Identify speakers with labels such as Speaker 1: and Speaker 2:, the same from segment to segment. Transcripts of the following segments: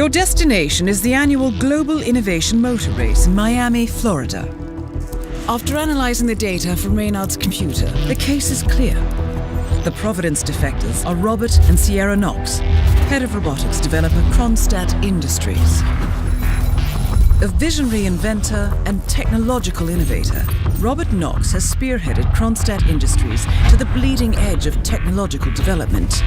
Speaker 1: Your destination is the annual Global Innovation Motor Race in Miami, Florida. After analyzing the data from Reynard's computer, the case is clear. The Providence defectors are Robert and Sierra Knox, head of robotics developer Kronstadt Industries. A visionary inventor and technological innovator, Robert Knox has spearheaded Kronstadt Industries to the bleeding edge of technological development.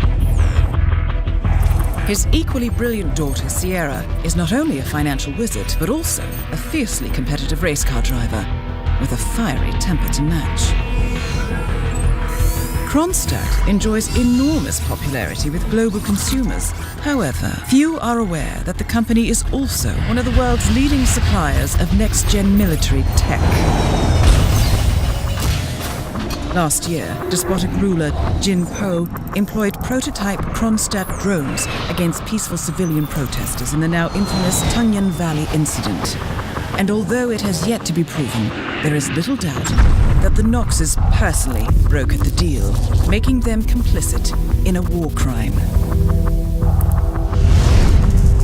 Speaker 1: His equally brilliant daughter, Sierra, is not only a financial wizard, but also a fiercely competitive race car driver with a fiery temper to match. Kronstadt enjoys enormous popularity with global consumers. However, few are aware that the company is also one of the world's leading suppliers of next-gen military tech. Last year, despotic ruler Jin Po employed prototype Kronstadt drones against peaceful civilian protesters in the now infamous Tungan Valley incident. And although it has yet to be proven, there is little doubt that the Knoxes personally brokered the deal, making them complicit in a war crime.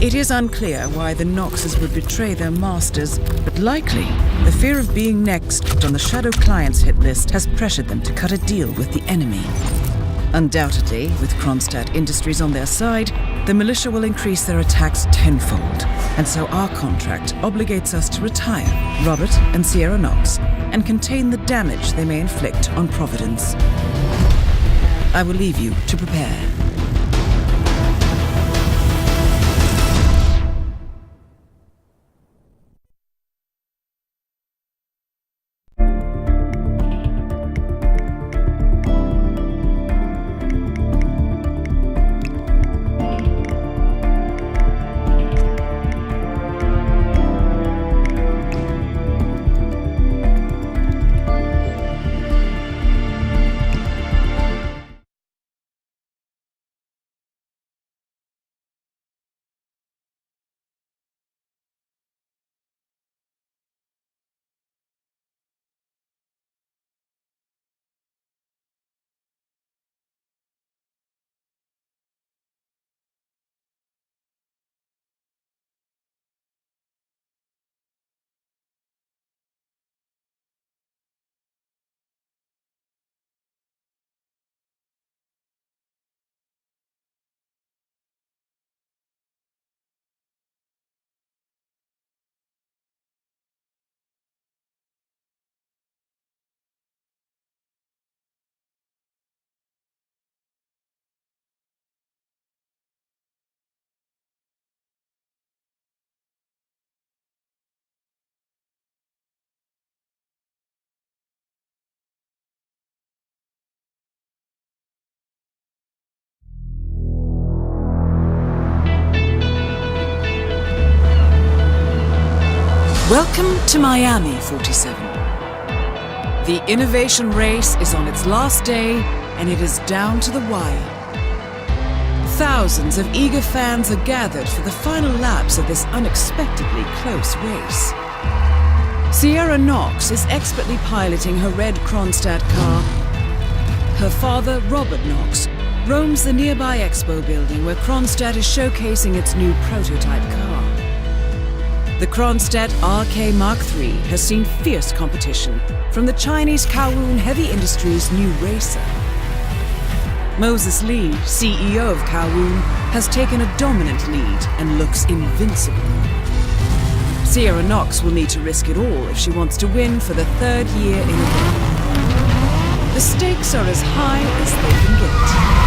Speaker 1: It is unclear why the Knoxes would betray their masters, but likely the fear of being next on the Shadow Clients hit list has pressured them to cut a deal with the enemy. Undoubtedly, with Kronstadt Industries on their side, the militia will increase their attacks tenfold, and so our contract obligates us to retire Robert and Sierra Knox and contain the damage they may inflict on Providence. I will leave you to prepare. Welcome to Miami, 47. The innovation race is on its last day, and it is down to the wire. Thousands of eager fans are gathered for the final laps of this unexpectedly close race. Sierra Knox is expertly piloting her red Kronstadt car. Her father, Robert Knox, roams the nearby expo building where Kronstadt is showcasing its new prototype car. The Kronstadt RK Mark III has seen fierce competition from the Chinese Kowloon Heavy Industries' new racer. Moses Lee, CEO of Kowloon, has taken a dominant lead and looks invincible. Sierra Knox will need to risk it all if she wants to win for the third year in a row. The stakes are as high as they can get.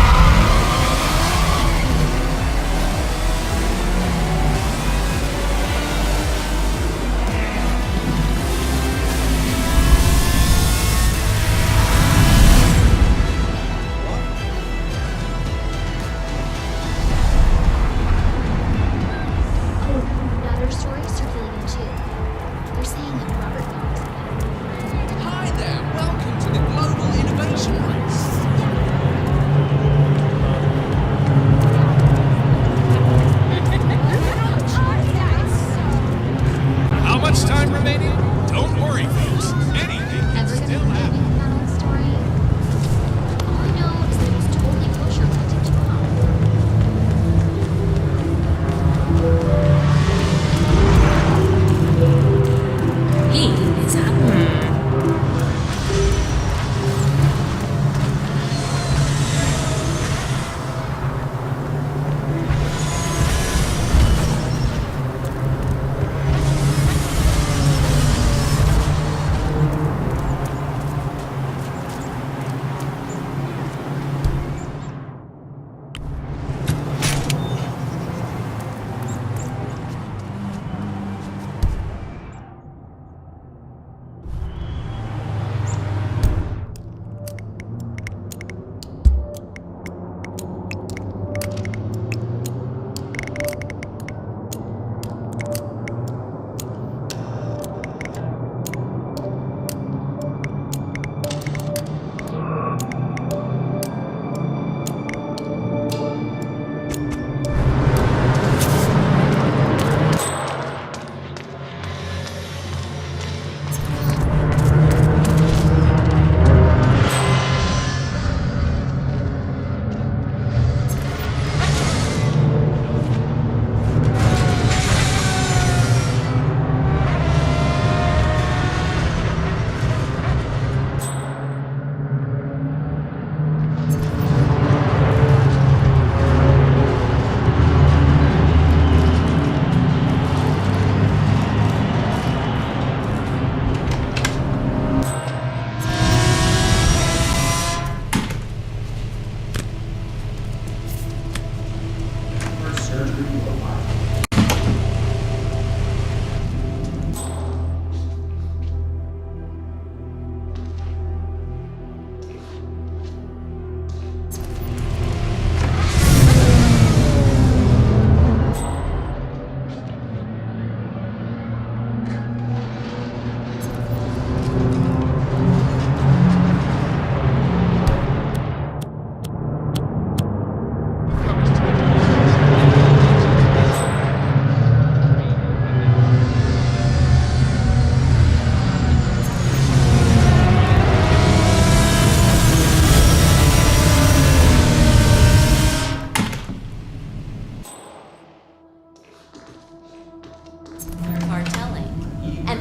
Speaker 2: Hi there, welcome to the Global Innovation Race.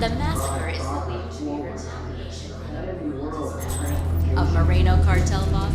Speaker 2: and the massacre is believed to be retaliation for the brutal dismembering of Moreno cartel boss.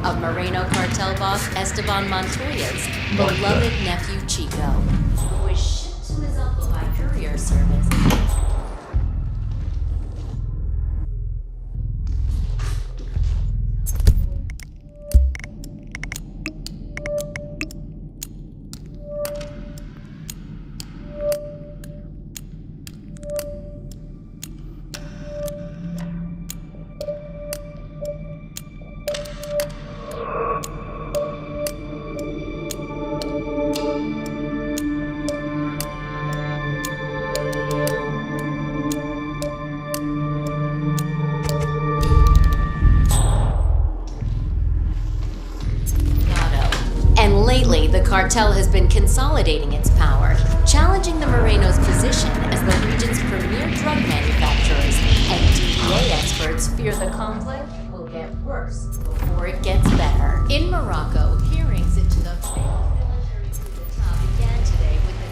Speaker 2: Of Moreno cartel boss Esteban Montoya's beloved nephew Chico, who was shipped to his uncle by courier service. Lately, the cartel has been consolidating its power, challenging the Moreno's position as the region's premier drug manufacturers, and DEA experts fear the conflict will get worse before it gets better. In Morocco, hearings into the failed military coup d'etat began today with the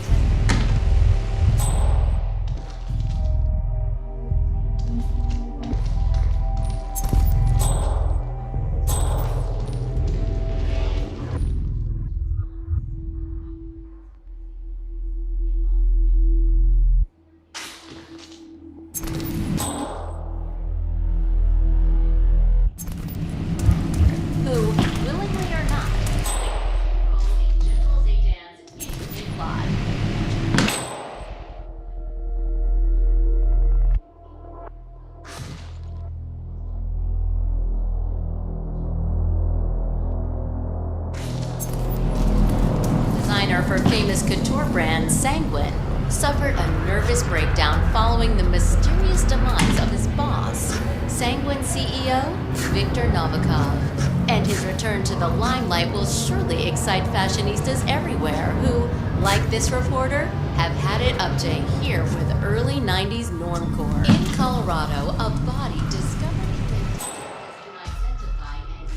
Speaker 2: of her famous couture brand, Sanguine, suffered a nervous breakdown following the mysterious demise of his boss, Sanguine CEO Viktor Novikov. And his return to the limelight will surely excite fashionistas everywhere who, like this reporter, have had it up to here with early 90s normcore. In Colorado, a body discovered has been identified as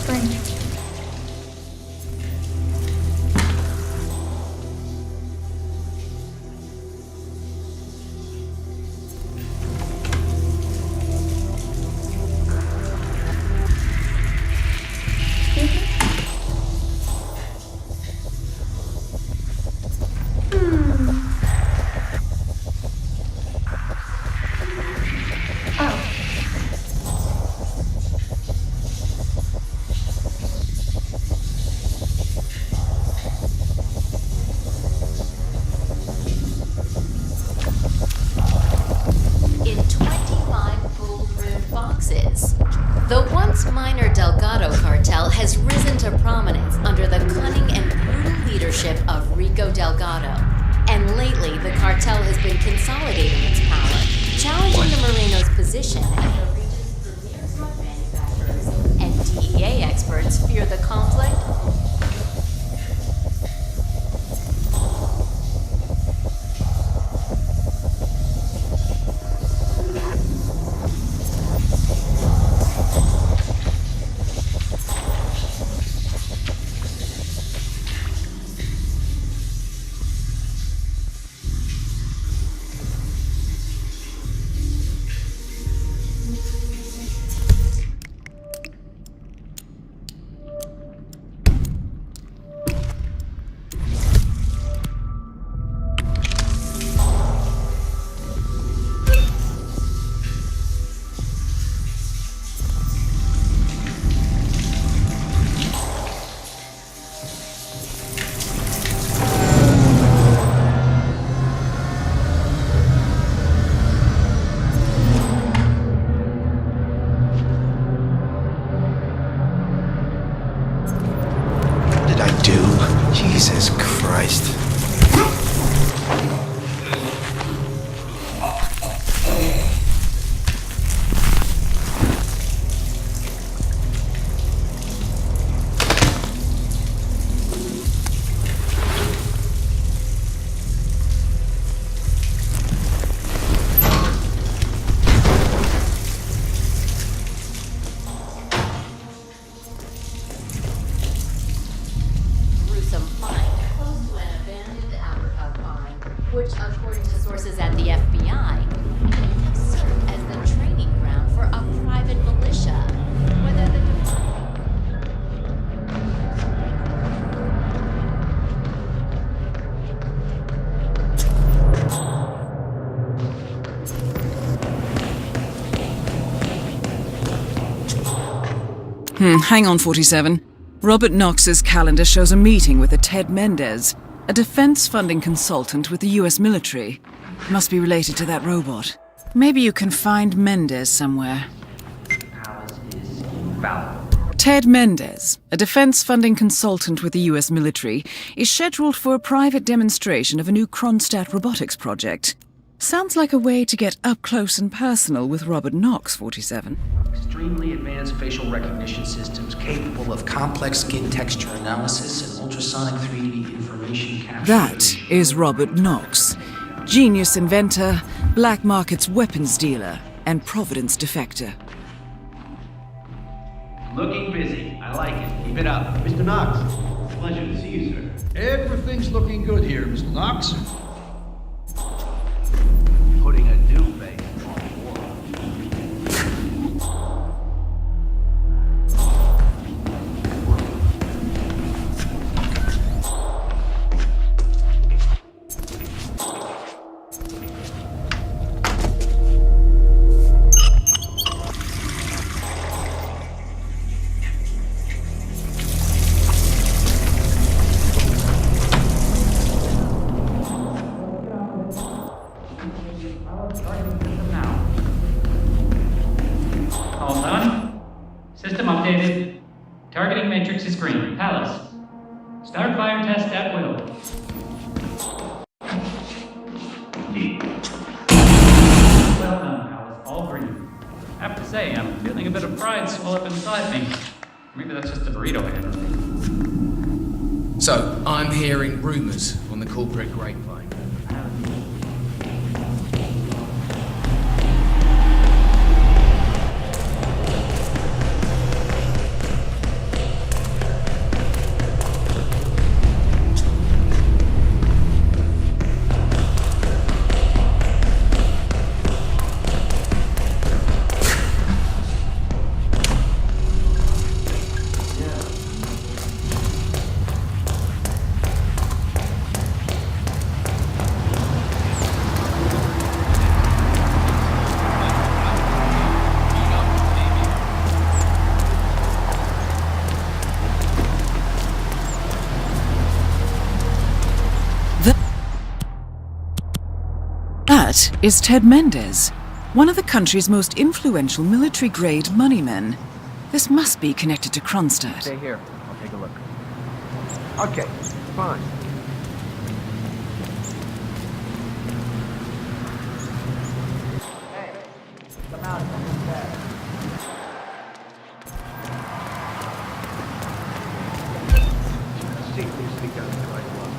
Speaker 3: Strange.
Speaker 2: The once minor Delgado cartel has risen to prominence under the cunning and brutal leadership of Rico Delgado. And lately, the cartel has been consolidating its power, challenging the Moreno's position as the region's premier drug manufacturers, and DEA experts fear the conflict.
Speaker 4: Jesus Christ.
Speaker 2: Which, according to sources at the FBI, may have served as the training ground for a private militia. Whether the
Speaker 1: Hang on, 47. Robert Knox's calendar shows a meeting with a Ted Mendez, a defense funding consultant with the US military. Must be related to that robot. Maybe you can find Mendez somewhere.
Speaker 5: Palace is invaluable.
Speaker 1: Ted Mendez, a defense funding consultant with the US military, is scheduled for a private demonstration of a new Kronstadt robotics project. Sounds like a way to get up close and personal with Robert Knox, 47.
Speaker 3: Extremely advanced facial recognition systems capable of complex skin texture analysis and ultrasonic 3D information capture.
Speaker 1: That is Robert Knox, genius inventor, black market's weapons dealer, and Providence defector.
Speaker 4: Looking busy. I like it. Keep it up.
Speaker 5: Mr. Knox.
Speaker 4: Pleasure to see you, sir.
Speaker 5: Everything's looking good here, Mr. Knox.
Speaker 4: Putting a new face on the world.
Speaker 6: All done. System updated. Targeting matrix is green. Palace. Start fire test at will. Well done, Palace. All green. I have to say, I'm feeling a bit of pride swell up inside me. Maybe that's just the burrito I had.
Speaker 3: So, I'm hearing rumors on the corporate grapevine.
Speaker 1: That is Ted Mendez, one of the country's most influential military-grade moneymen. This must be connected to Kronstadt.
Speaker 5: Stay here. I'll take a look. Okay, fine. Hey, come out of this bed. See, these begun quite well.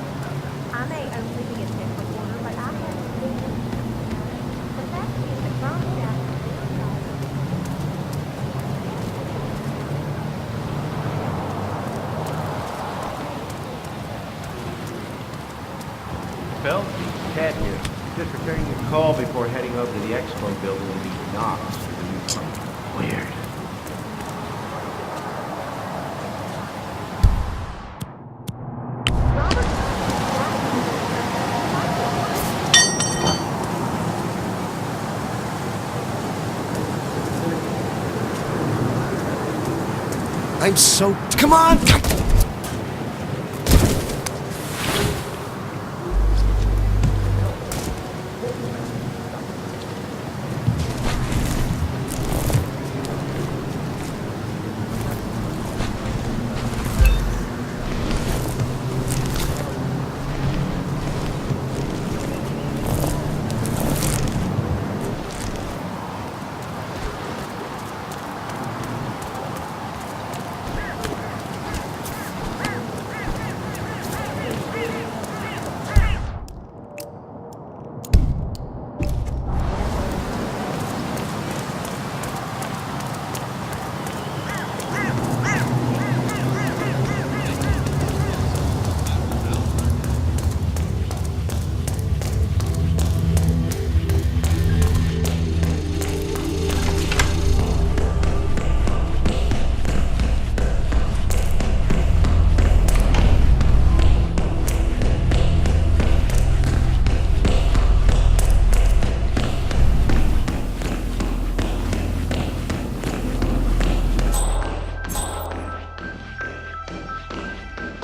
Speaker 7: I may only be a step reporter, but I have seen the fact is the Kronstadt.
Speaker 5: Phil, Ted here. Just returning your call before heading over to the expo building to meet Knox for the new fund. Weird. I'm so... Come on!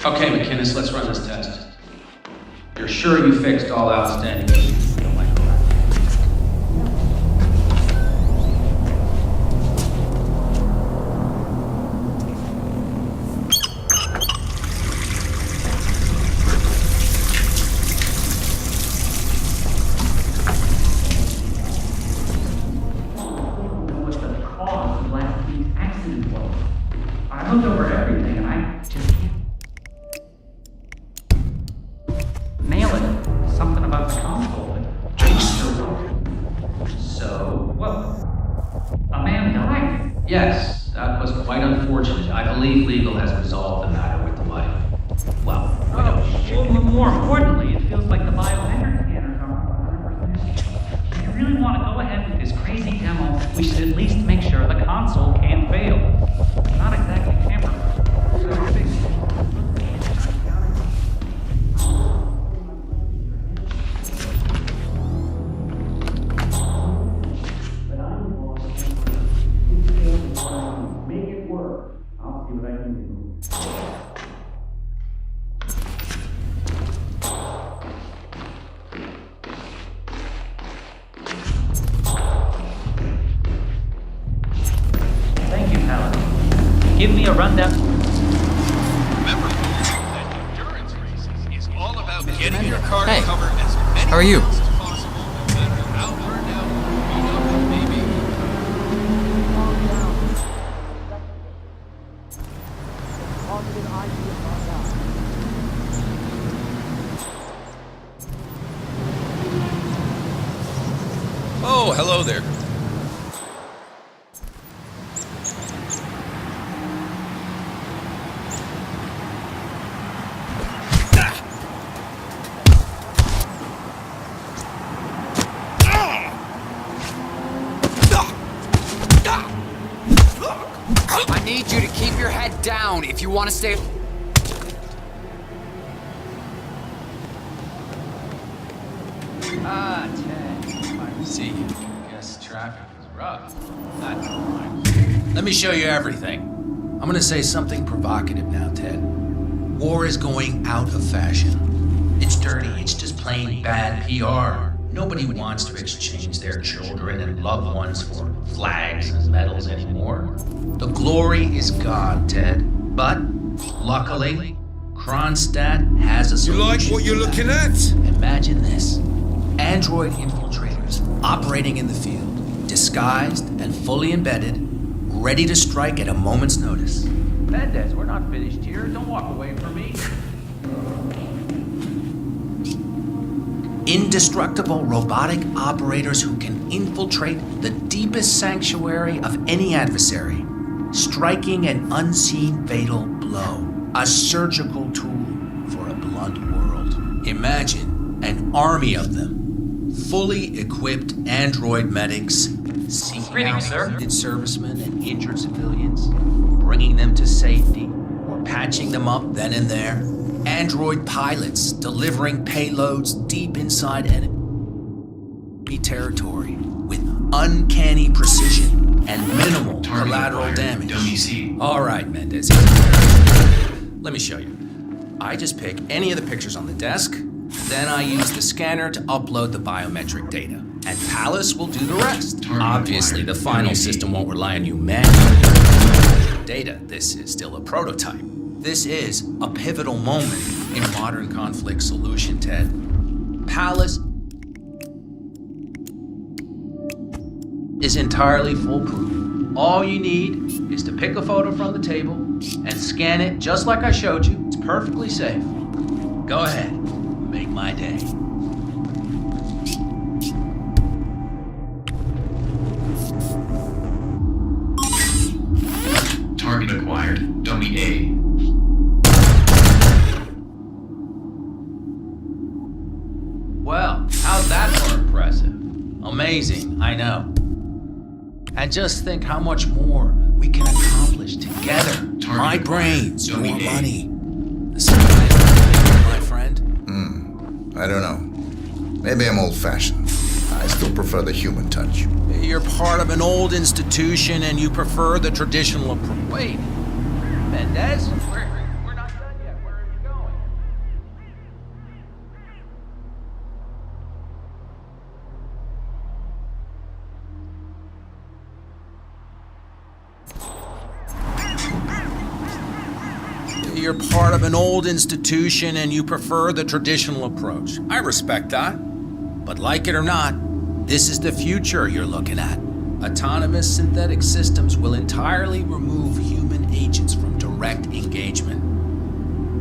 Speaker 3: Okay, McInnes, let's run this test. You're sure you fixed all outstanding issues with the micro?
Speaker 6: everything, and I just can't nail it. Something about the console. So, what? A man died?
Speaker 3: Yes, that was quite unfortunate. I believe legal has resolved the matter with the wife. Well, we don't.
Speaker 6: Well, more importantly, it feels like the biometric scanners aren't 100%. If you really want to go ahead with this crazy demo, we should at least make sure the console can't fail. It's not exactly tamper-proof. Make it work. I'll see what I can do. Thank you, Paladin. Give me a rundown.
Speaker 8: Remember, that endurance races is all about getting your car to cover as many
Speaker 9: How are you?
Speaker 8: miles as possible, no matter how burned out or beat up it may be.
Speaker 9: Oh, hello there.
Speaker 10: I need you to keep your head down if you want to stay.
Speaker 3: Ah, Ted. I see. Guess traffic is rough. That's fine. Let me show you everything. I'm gonna say something provocative now, Ted. War is going out of fashion. It's dirty. It's just plain bad PR. Nobody wants to exchange their children and loved ones for flags and medals anymore. The glory is gone, Ted. But, luckily, Kronstadt has a solution.
Speaker 9: You like what you're
Speaker 3: to that.
Speaker 9: looking at?
Speaker 3: Imagine this. Android infiltrators operating in the field, disguised and fully embedded, ready to strike at a moment's notice.
Speaker 4: Mendez, we're not finished here. Don't walk away from me.
Speaker 3: Indestructible robotic operators who can infiltrate the deepest sanctuary of any adversary, striking an unseen fatal blow, a surgical tool for a blunt world. Imagine an army of them, fully equipped android medics, seeking
Speaker 6: Greetings,
Speaker 3: out
Speaker 6: sir.
Speaker 3: wounded servicemen and injured civilians, bringing them to safety, or patching them up then and there. Android pilots delivering payloads deep inside enemy territory with uncanny precision and minimal collateral damage. All right, Mendez. Let me show you. I just pick any of the pictures on the desk, then I use the scanner to upload the biometric data, and Palace will do the rest. Obviously, the final system won't rely on you manually. Data, this is still a prototype. This is a pivotal moment in modern conflict solution, Ted. Palace is entirely foolproof. All you need is to pick a photo from the table and scan it just like I showed you. It's perfectly safe. Go ahead, make my day.
Speaker 8: Target acquired. Dummy A.
Speaker 3: Well, how's that for impressive? Amazing, I know. And just think how much more we can accomplish together. My brains, your money. The same thing, my friend.
Speaker 11: I don't know. Maybe I'm old-fashioned. I still prefer the human touch.
Speaker 3: You're part of an old institution and you prefer the traditional approach. Wait, Mendez? We're not done yet. Where are you going? You're part of an old institution and you prefer the traditional approach. I respect that. But like it or not, this is the future you're looking at. Autonomous synthetic systems will entirely remove human agents from direct engagement.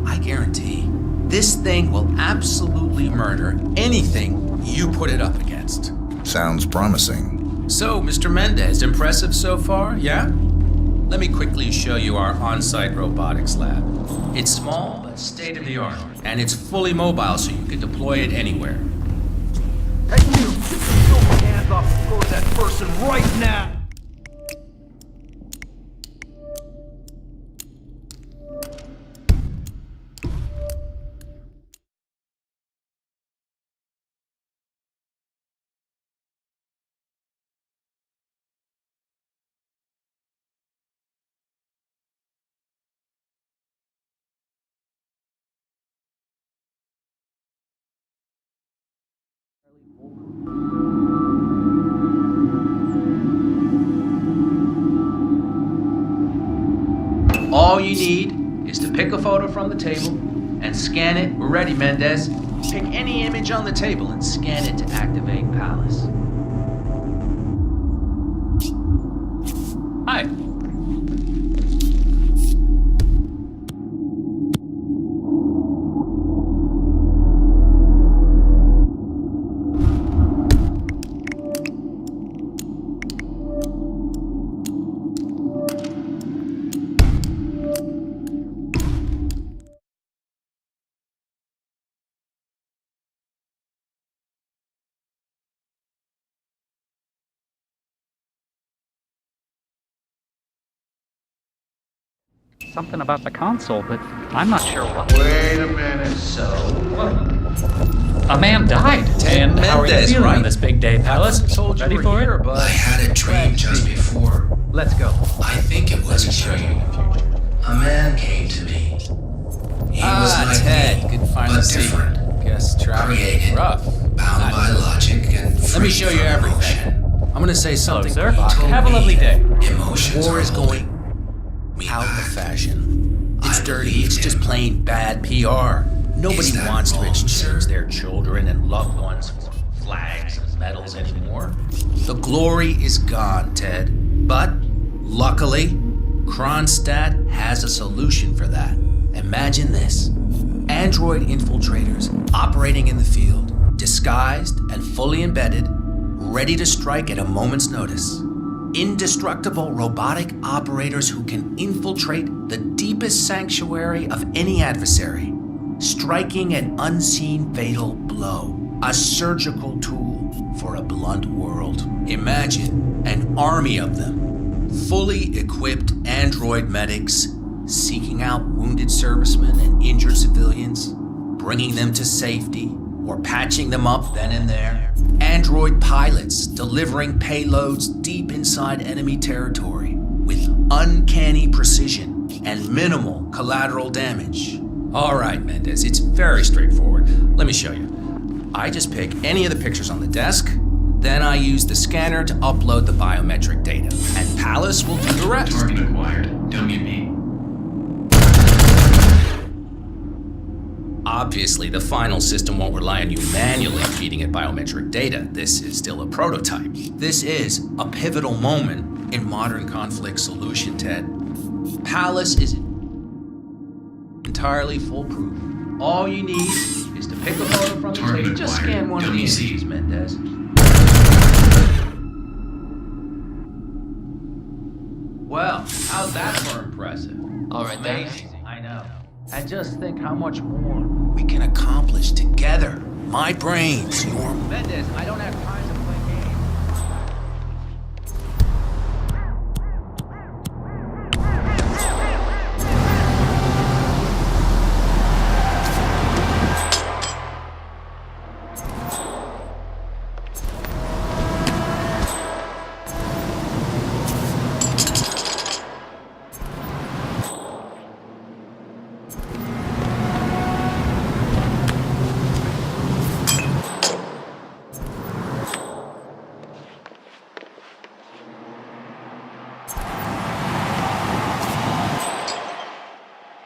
Speaker 3: I guarantee this thing will absolutely murder anything you put it up against.
Speaker 11: Sounds promising.
Speaker 3: So, Mr. Mendez, impressive so far, yeah? Let me quickly show you our on-site robotics lab. It's small, but state-of-the-art, and it's fully mobile, so you can deploy it anywhere.
Speaker 4: Hey, you! Get your hands off and go to that person right now!
Speaker 3: All you need is to pick a photo from the table and scan it. We're ready, Mendez. Pick any image on the table and scan it to activate Palace.
Speaker 6: Hi. Something about the console, but I'm not sure what.
Speaker 5: Wait a minute.
Speaker 3: So,
Speaker 6: A man died. And how are you
Speaker 3: Mendez,
Speaker 6: feeling
Speaker 3: right?
Speaker 6: on this big day, Palace?
Speaker 3: told you
Speaker 6: Ready
Speaker 3: we're
Speaker 6: for
Speaker 3: here,
Speaker 6: it?
Speaker 3: but
Speaker 12: I had a dream just before.
Speaker 3: let's go.
Speaker 12: I think it was a dream. A man came to me. He was like
Speaker 3: Ted,
Speaker 12: me,
Speaker 3: good finally
Speaker 12: but
Speaker 3: see you.
Speaker 12: different.
Speaker 3: Guess traffic is
Speaker 12: Created,
Speaker 3: rough.
Speaker 12: bound by logic and free
Speaker 3: Let me show you
Speaker 12: from
Speaker 3: everything.
Speaker 12: emotion.
Speaker 3: I'm gonna say
Speaker 6: Hello,
Speaker 3: something
Speaker 6: sir.
Speaker 3: provocative.
Speaker 6: Have a lovely day.
Speaker 12: Emotions
Speaker 3: War
Speaker 12: are
Speaker 3: is
Speaker 12: holding
Speaker 3: going
Speaker 12: me
Speaker 3: out of
Speaker 12: back.
Speaker 3: fashion. It's
Speaker 12: I
Speaker 3: dirty.
Speaker 12: believed
Speaker 3: It's just
Speaker 12: him.
Speaker 3: plain bad PR. Nobody
Speaker 12: Is that
Speaker 3: wants to
Speaker 12: wrong,
Speaker 3: exchange
Speaker 12: sir?
Speaker 3: their children and loved ones for flags and medals anymore. The glory is gone, Ted. But, luckily, Kronstadt has a solution for that. Imagine this. Android infiltrators operating in the field, disguised and fully embedded, ready to strike at a moment's notice. Indestructible robotic operators who can infiltrate the deepest sanctuary of any adversary, striking an unseen fatal blow, a surgical tool for a blunt world. Imagine an army of them, fully equipped android medics seeking out wounded servicemen and injured civilians, bringing them to safety or patching them up then and there. Android pilots delivering payloads deep inside enemy territory with uncanny precision and minimal collateral damage. All right, Mendez, it's very straightforward. Let me show you. I just pick any of the pictures on the desk, then I use the scanner to upload the biometric data, and Palace will do the rest.
Speaker 12: Target acquired. Don't get me.
Speaker 3: Obviously, the final system won't rely on you manually feeding it biometric data. This is still a prototype. This is a pivotal moment in modern conflict solution, Ted. Palace is entirely foolproof. All you need is to pick a photo from the
Speaker 12: Target
Speaker 3: table. Just
Speaker 12: acquired.
Speaker 3: scan one of
Speaker 12: Don't
Speaker 3: the
Speaker 12: you see?
Speaker 3: images, Mendez. Well, how's that for impressive?
Speaker 10: All right, then.
Speaker 3: Amazing, I know. And just think how much more we can accomplish together. My brains, your...
Speaker 4: Mendez, I don't have time to play games.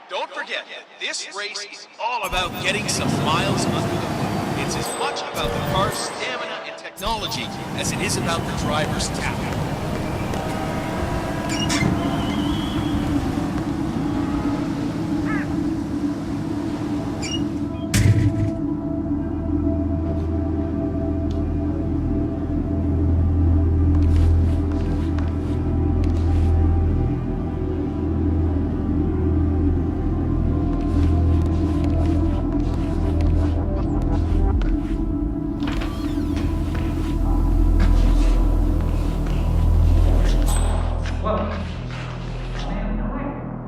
Speaker 8: Don't forget, this race is all about getting some miles under the hood. It's as much about the car's stamina and technology as it is about the driver's talent.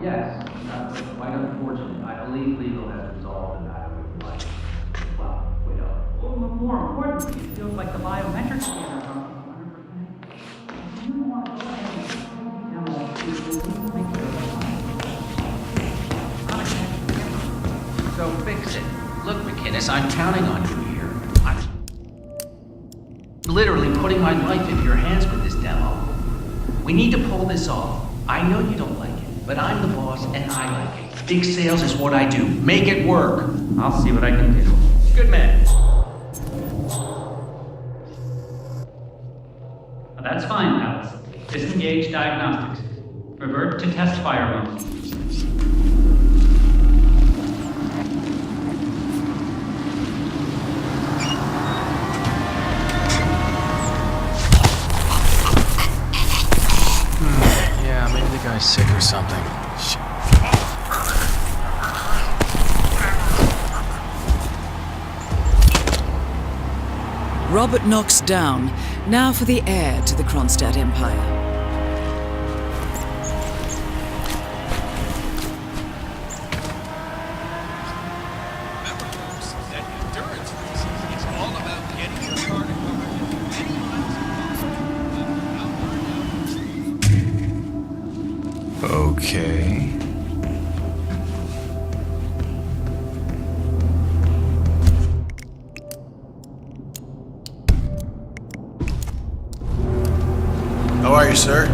Speaker 6: Yes, quite unfortunate. I believe legal has resolved the matter with life. Well, wait up. Well, more importantly, it feels like the biometric scanners are 100%. You want to go ahead and demo to make sure
Speaker 3: So fix it. Look, McInnes, I'm counting on you here. I'm literally putting my life into your hands with this demo. We need to pull this off. I know you don't like it, but I'm the boss and I like it. Big sales is what I do. Make it work.
Speaker 6: I'll see what I can do.
Speaker 3: Good man.
Speaker 6: That's fine, Palace. Disengage diagnostics. Revert to test fire mode.
Speaker 13: Yeah, maybe the guy's sick or something. Shit.
Speaker 1: Robert Knox down. Now for the heir to the Kronstadt Empire.
Speaker 8: Remember, folks, that endurance race is all about getting your car to cover as many miles as possible.
Speaker 13: Okay.
Speaker 11: How are you, sir?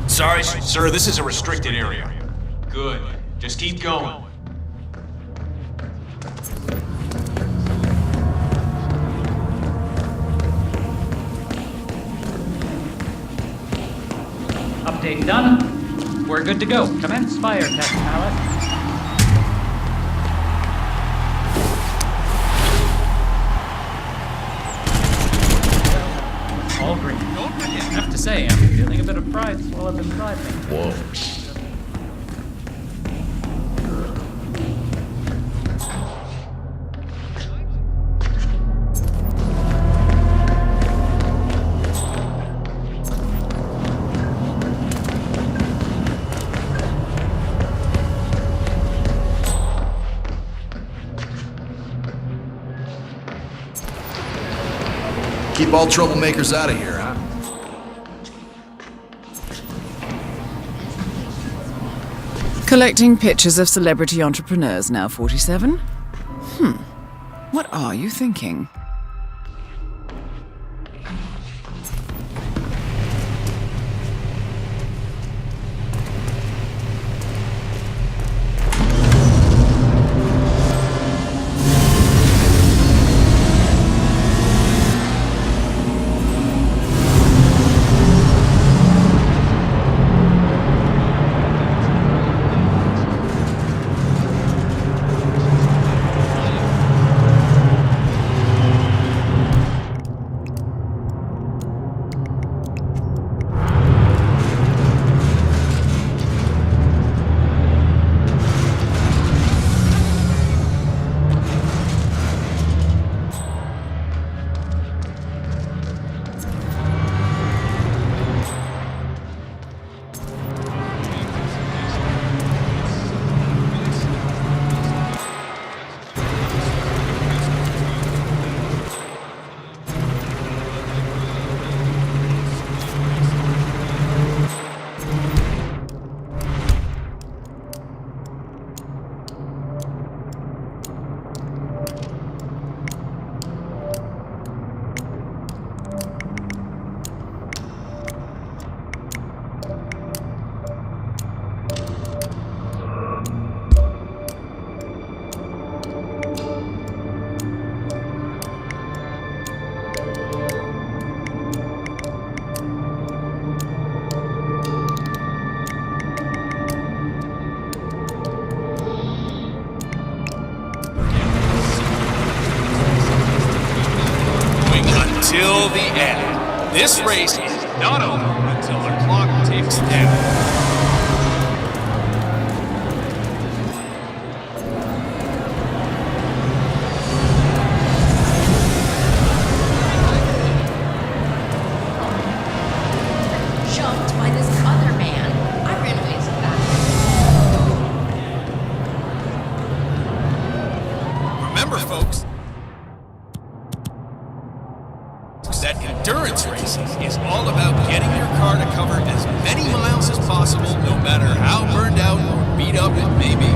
Speaker 14: Sorry, sir, this is a restricted area. Good. Just keep going.
Speaker 6: Update done. We're good to go. Commence fire test, Palace. All green.
Speaker 8: Don't forget.
Speaker 6: I have to say, I'm feeling a bit of pride swelled inside me.
Speaker 13: Whoa.
Speaker 11: Keep all troublemakers out of here, huh?
Speaker 1: Collecting pictures of celebrity entrepreneurs now, 47? What are you thinking?
Speaker 8: Until the end. This race is not over until the clock ticks. takes down.
Speaker 2: Jumped by this other man. I ran away so fast.
Speaker 8: Remember, folks, that endurance racing is all about getting your car to cover as many miles as possible, no matter how burned out or beat up it may be.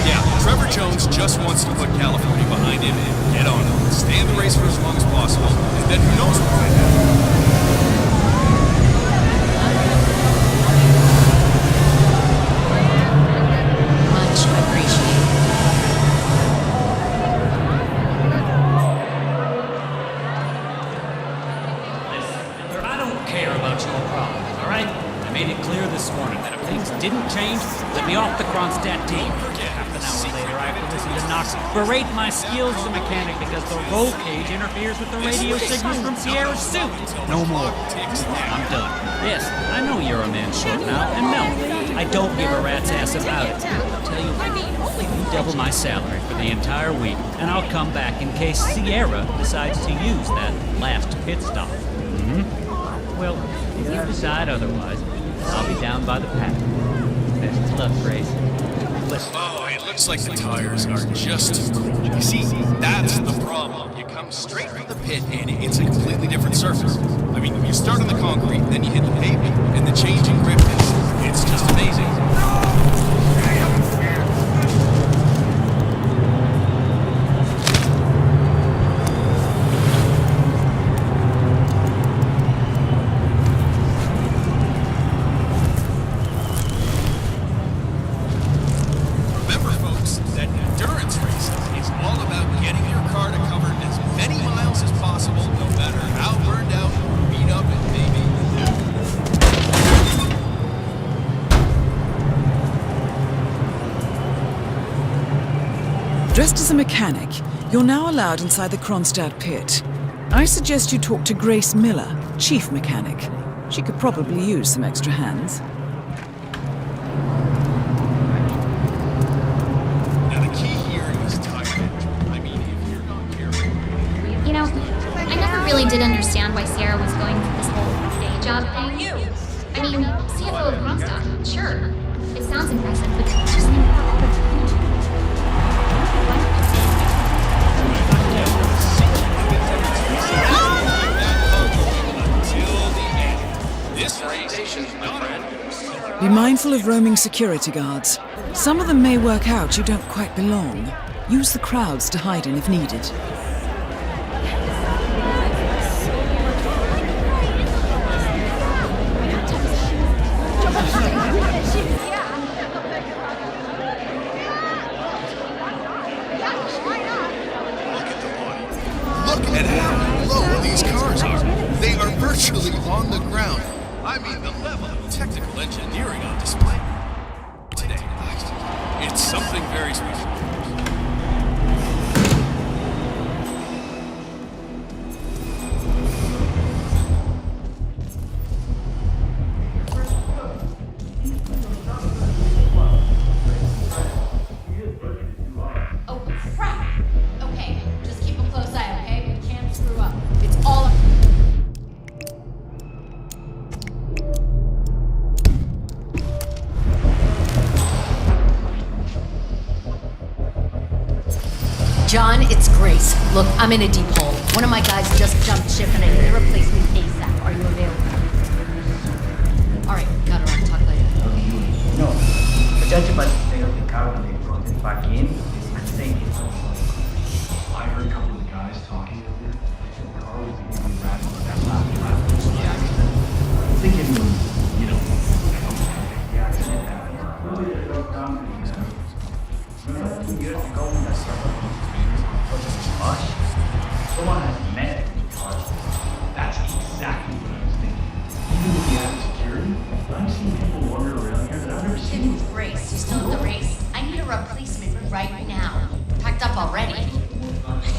Speaker 8: Yeah, Trevor Jones just wants to put California behind him and get on it. Stay in the race for as long as possible, and then who knows what might happen.
Speaker 2: Much appreciated.
Speaker 6: Listen, I don't care about your problems, all right? I made it clear this morning that if things didn't change, let me off the Kronstadt team. Half an hour later, I have to listen to Knox berate my skills as a mechanic because the roll cage interferes with the radio signals from Sierra's suit. No more. I'm done. Yes, I know you're a man short now, and no, I don't give a rat's ass about it. I'll tell you what, you double my salary for the entire week, and I'll come back in case Sierra decides to use that last pit stop. Well, if you decide otherwise, I'll be down by the path. Best of luck, Grace. Listen.
Speaker 8: Oh, it looks like the tires are just too cold. You see, that's the problem. You come straight from the pit and it's a completely different surface. I mean, you start on the concrete, then you hit the pavement, and the change in grip it's just amazing. Remember, folks, that endurance racing is all about getting your car to cover as many miles as possible, no matter how burned out or beat up it may be.
Speaker 1: Dressed as a mechanic, you're now allowed inside the Kronstadt pit. I suggest you talk to Grace Miller, chief mechanic. She could probably use some extra hands.
Speaker 8: Now, the key here is time management. I mean, if you're not careful.
Speaker 15: You know, I never really did understand why Sierra was going for this whole day job thing. I mean, CFO of Kronstadt, sure. It sounds impressive, but just think about all the
Speaker 8: This race, my friend.
Speaker 1: Be mindful of roaming security guards. Some of them may work out you don't quite belong. Use the crowds to hide in if needed.
Speaker 8: Look at how low these cars are. They are virtually on the ground. I mean, the level of technical engineering on display today. It's something very special.
Speaker 2: Oh, crap! Okay, just keep a close eye, okay? We can't screw up. It's all... John, it's Grace. Look, I'm in a deep hole. One of my guys just jumped ship and I need a replacement ASAP. Are you available? Alright, got her. I'll talk later.
Speaker 16: No, but judging by the state of the car when they brought it back in, I think it's...
Speaker 17: I heard a couple of the guys talking up there. They said the car was even rattled with that last traffic was the accident. I'm thinking, you know, the accident happened. Really, there's no confidence. Remember 2 years ago when that server was a rush? Someone has met the car. That's exactly what I was thinking. Even with the added security, I'm seeing people wander around here that I've never seen.
Speaker 2: It's Grace. You still in the race? I need a replacement right now. Packed up already.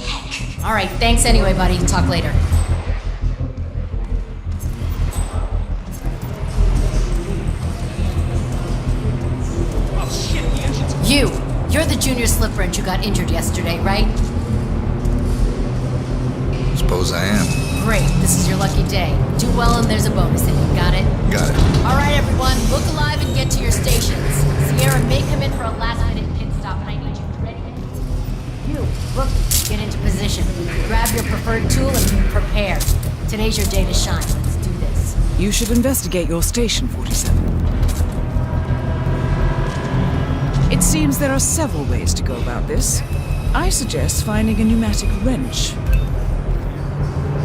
Speaker 2: Heck. Alright, thanks anyway, buddy. Talk later. You're the junior slip wrench who got injured yesterday, right?
Speaker 11: Suppose I am.
Speaker 2: Great, this is your lucky day. Do well and there's a bonus in it. Got it?
Speaker 11: Got it.
Speaker 2: Alright, everyone, look alive and get to your stations. Sierra may come in for a last-minute pit stop, and I need you ready. You, look, get into position. Grab your preferred tool and prepare. Today's your day to shine. Let's do this.
Speaker 1: You should investigate your station, 47. It seems there are several ways to go about this. I suggest finding a pneumatic wrench.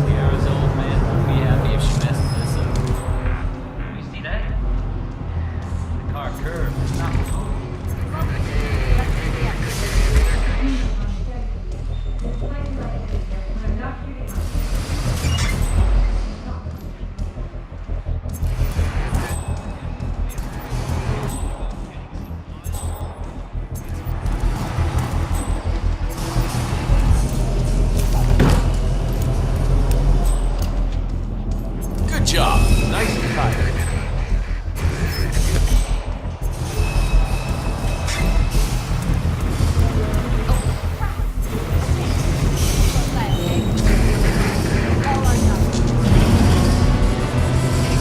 Speaker 6: Sierra's old man won't be happy if she messes this up. You see that? The car curved. It's not moving.
Speaker 8: Good job. Nice and tight.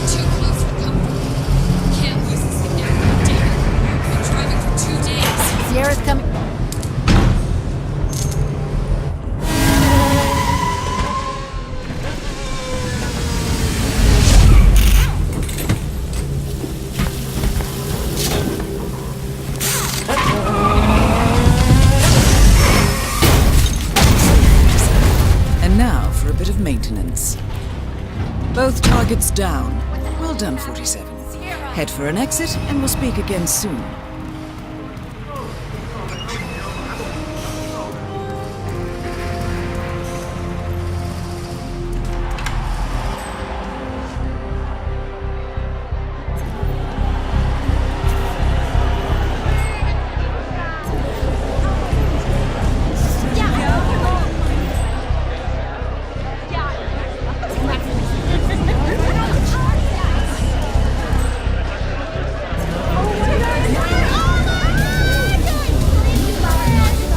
Speaker 15: Too close for comfort. Can't lose this thing now. Damn it. I've been driving for 2 days.
Speaker 2: Sierra's coming.
Speaker 1: And now for a bit of maintenance. Both targets down. Well done, 47. Head for an exit, and we'll speak again soon.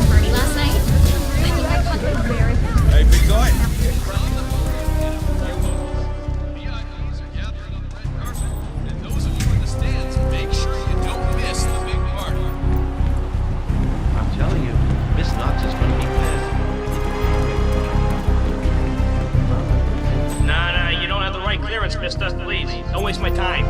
Speaker 15: Party last night? I think I caught them very
Speaker 8: Hey, big guy.
Speaker 9: VIPs are gathering on the red carpet, and those of you in the stands, make sure you don't miss the big party.
Speaker 5: I'm telling you, Miss Knox is going to be pissed.
Speaker 16: Nah, you don't have the right clearance, mister. Please, don't waste my time.